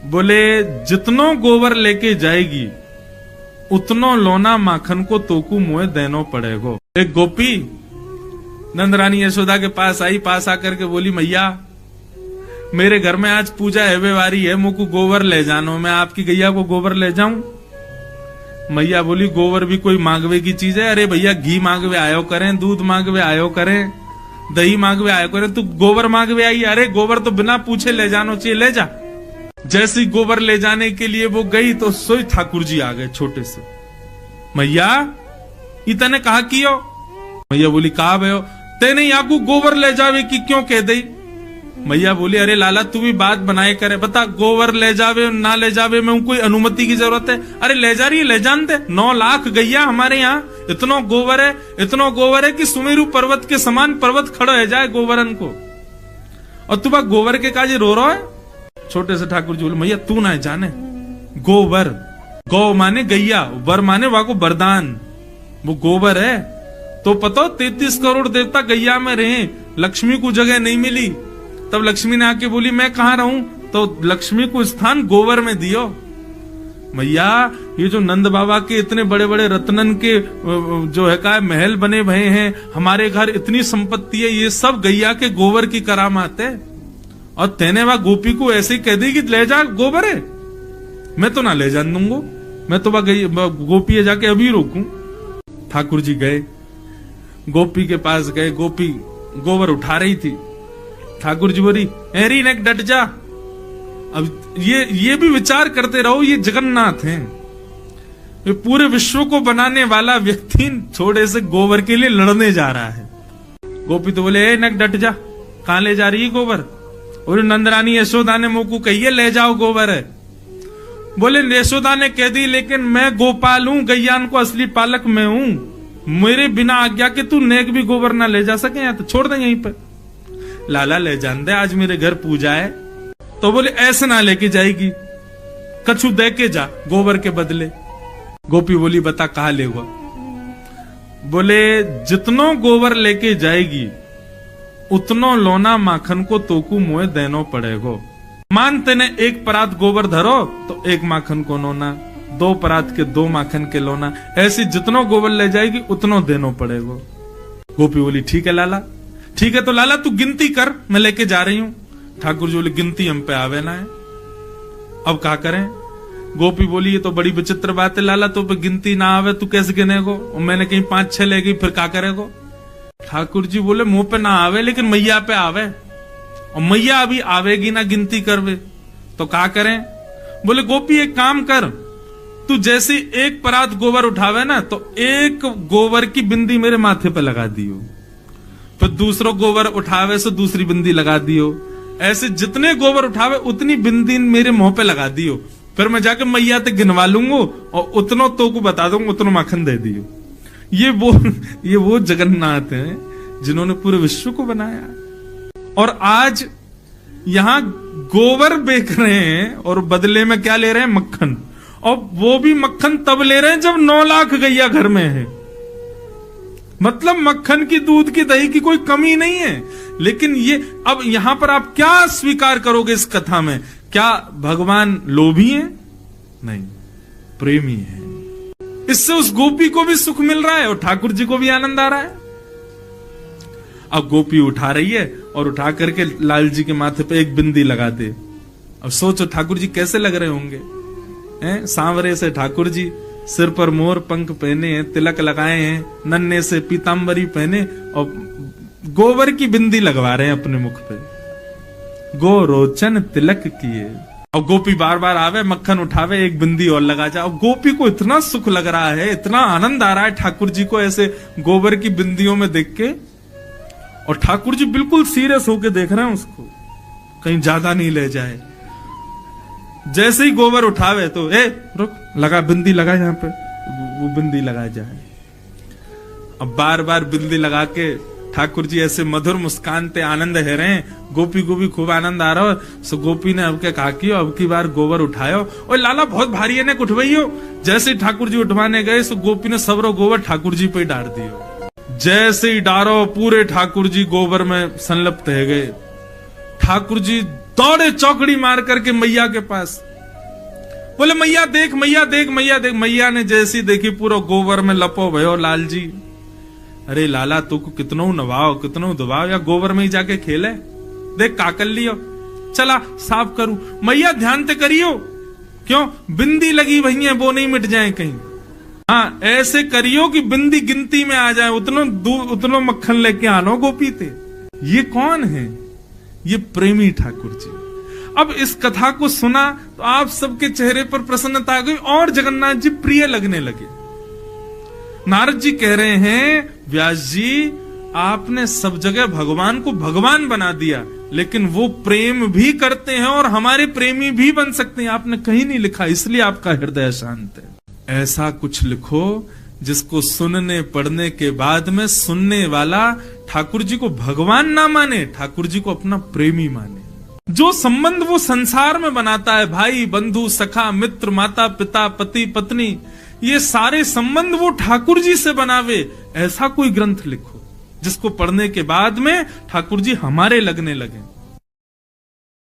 बोले जितनो गोबर लेके जाएगी उतनो लोना माखन को तोकू मुए देनो पड़ेगो। एक गोपी नंद रानी यशोदा के पास आई, पास आकर के बोली मैया मेरे घर में आज पूजा है वारी है, मुझको गोबर ले जानो, मैं आपकी गैया को गोबर ले जाऊं। मैया बोली गोबर भी कोई मांगवे की चीज है? अरे भैया घी मांगवे आयो करें, दूध मांगवे आयो करें, दही मांगवे आयो करें, तू गोबर मांगवे आई? अरे गोबर तो बिना पूछे ले जानो चाहिए, ले जा। जैसे गोबर ले जाने के लिए वो गई तो सोई ठाकुर जी आ गए छोटे से। मैया इतने कहा कियो? मैया बोली कहा भयो तेने याकू गोबर ले जावे की क्यों कह दई? मैया बोली अरे लाला तू भी बात बनाए करे, बता गोबर ले जावे ना ले जावे में कोई अनुमति की जरूरत है? अरे ले जा रही है, ले जानते 9 लाख गैया हमारे यहाँ, इतना गोबर है कि सुमेरु पर्वत के समान पर्वत खड़ा है जाए गोबरन को, और तू बा गोबर के काजे रो रहा है? छोटे से ठाकुर जी बोले मैया तू ना जाने, गोबर गौ माने गैया, वर माने वाको वरदान, वो गोबर है तो पता 33 करोड़ देवता गैया में रहे, लक्ष्मी को जगह नहीं मिली, तब लक्ष्मी ने आके बोली मैं कहां रहूं, तो लक्ष्मी को स्थान गोबर में दियो। मैया ये जो नंद बाबा के इतने बड़े बड़े रत्नन के जो है का महल बने भये हैं, हमारे घर इतनी संपत्ति है, ये सब गैया के गोबर की करामात है, और तेने वह गोपी को ऐसे ही कह दी कि ले जा गोबर है, मैं तो ना ले जान दूंगा, मैं तो वह गोपी है जाके अभी रोकूं। ठाकुर जी गए, गोपी के पास गए, गोपी गोबर उठा रही थी, ठाकुर जी बोली एरी नेक डट जा। अब ये भी विचार करते रहो, ये जगन्नाथ हैं, ये पूरे विश्व को बनाने वाला व्यक्ति थोड़े से गोबर के लिए लड़ने जा रहा है। गोपी तो बोले ए नेक डट जा, कहां ले जा रही है गोबर? और नंदरानी यशोदा ने मुंह को कहिए ले जाओ गोबर है। बोले यशोदा ने कह दी लेकिन मैं गोपाल हूं, गैयान को असली पालक मैं हूं, मेरे बिना आज्ञा के तू नेक भी गोबर ना ले जा सके, या तो छोड़ दे यहीं पर। लाला ले जान दे, आज मेरे घर पूजा है। तो बोले ऐसे ना लेके जाएगी, कछु दे के जा गोबर के बदले। गोपी बोली बता कहा लेगा? बोले जितनो गोबर लेके जाएगी उतनो लोना माखन को तोकू मुए देनो पड़ेगो। मान तेने 1 परात गोबर धरो तो 1 माखन को लोना, 2 परात के 2 माखन के लोना, ऐसी जितनो गोबर ले जाएगी उतनो देनो पड़ेगो। गोपी बोली ठीक है लाला, ठीक है तो लाला तू गिनती कर, मैं लेके जा रही हूं। ठाकुर जी बोले गिनती हम पे आवे ना है, अब क्या करें? गोपी बोली ये तो बड़ी विचित्र बात है लाला, तो पे गिनती ना आवे तू कैसे गिनेगो? और मैंने कहीं 5-6 ले गई फिर क्या करेगो? ठाकुर जी बोले मुंह पे ना आवे लेकिन मैया पे आवे, और मैया अभी आवेगी ना गिनती करवे, तो क्या करें? बोले गोपी एक काम कर, तू जैसे 1 परात गोबर उठावे ना तो 1 गोबर की बिंदी मेरे माथे पे लगा दियो, फिर दूसरो गोबर उठावे से दूसरी बिंदी लगा दियो, ऐसे जितने गोबर उठावे उतनी बिंदी मेरे मुंह पे लगा दियो, फिर मैं जाके मैया ते गिनवा लूंगा और उतनो तो को बता दूंगा, उतनो माखन दे दियो। ये वो जगन्नाथ हैं जिन्होंने पूरे विश्व को बनाया, और आज यहां गोबर बेच रहे हैं और बदले में क्या ले रहे हैं? मक्खन, और वो भी मक्खन तब ले रहे हैं जब 9 लाख गैया घर में है। मतलब मक्खन की, दूध की, दही की कोई कमी नहीं है। लेकिन ये अब यहां पर आप क्या स्वीकार करोगे इस कथा में? क्या भगवान लोभी है? नहीं, प्रेमी है। इससे उस गोपी को भी सुख मिल रहा है और ठाकुर जी को भी आनंद आ रहा है। अब गोपी उठा रही है और उठा करके लाल जी के माथे पे 1 बिंदी लगा दे। अब सोचो ठाकुर जी कैसे लग रहे होंगे, हैं? सांवरे से ठाकुर जी, सिर पर मोर पंख पहने हैं, तिलक लगाए हैं, नन्हे से पीतांबरी पहने और गोबर की बिंदी लगवा रहे हैं अपने मुख पे, गो रोचन तिलक किए। और गोपी बार बार आवे, मक्खन उठावे, 1 बिंदी और लगा जा। और गोपी को इतना सुख लग रहा है, इतना आनंद आ रहा है ठाकुर जी को ऐसे गोबर की बिंदियों में देख के, और ठाकुर जी बिल्कुल सीरियस होके देख रहे हैं उसको, कहीं ज्यादा नहीं ले जाए। जैसे ही गोबर उठावे तो रुक, लगा बिंदी लगा यहाँ पे, वो बिंदी लगा जाए। अब बार बार बिंदी लगा के ठाकुर जी ऐसे मधुर मुस्कान पे आनंद है रहे हैं। गोपी को भी खूब आनंद आ रहा हो। सो गोपी ने अब क्या कहा कि अब की बार गोबर उठायो, और लाला बहुत भारी है ने उठवाइयो। जैसे ठाकुर जी उठवाने गए सो गोपी ने सबरो गोबर ठाकुर जी पे डाल दियो। जैसे ही डारो पूरे ठाकुर जी गोबर में संलिप्त है गए। ठाकुर जी दौड़े चौकड़ी मार करके मैया के पास, बोले मैया देख मैया देख मैया देख। मैया ने जैसी देखी पूरा गोबर में लपो भयो लाल जी। अरे लाला तू को कितनो नवाओ कितनो दबाओ, या गोबर में ही जाके खेले, देख काकल लियो, चला साफ करूं। मैया ध्यान ते करियो, क्यों बिंदी लगी भैया वो नहीं मिट जाए कहीं। हाँ ऐसे करियो कि बिंदी गिनती में आ जाए, उतनो मक्खन लेके आनो गोपी थे। ये कौन है? ये प्रेमी ठाकुर जी। अब इस कथा को सुना तो आप सबके चेहरे पर प्रसन्नता आ गई और जगन्नाथ जी प्रिय लगने लगे। नारद जी कह रहे हैं व्यास जी आपने सब जगह भगवान को भगवान बना दिया, लेकिन वो प्रेम भी करते हैं और हमारे प्रेमी भी बन सकते हैं। आपने कहीं नहीं लिखा, इसलिए आपका हृदय शांत है। ऐसा कुछ लिखो जिसको सुनने पढ़ने के बाद में सुनने वाला ठाकुर जी को भगवान ना माने, ठाकुर जी को अपना प्रेमी माने। जो संबंध वो संसार में बनाता है, भाई बंधु सखा मित्र माता पिता पति पत्नी, ये सारे संबंध वो ठाकुर जी से बनावे। ऐसा कोई ग्रंथ लिखो जिसको पढ़ने के बाद में ठाकुर जी हमारे लगने लगे।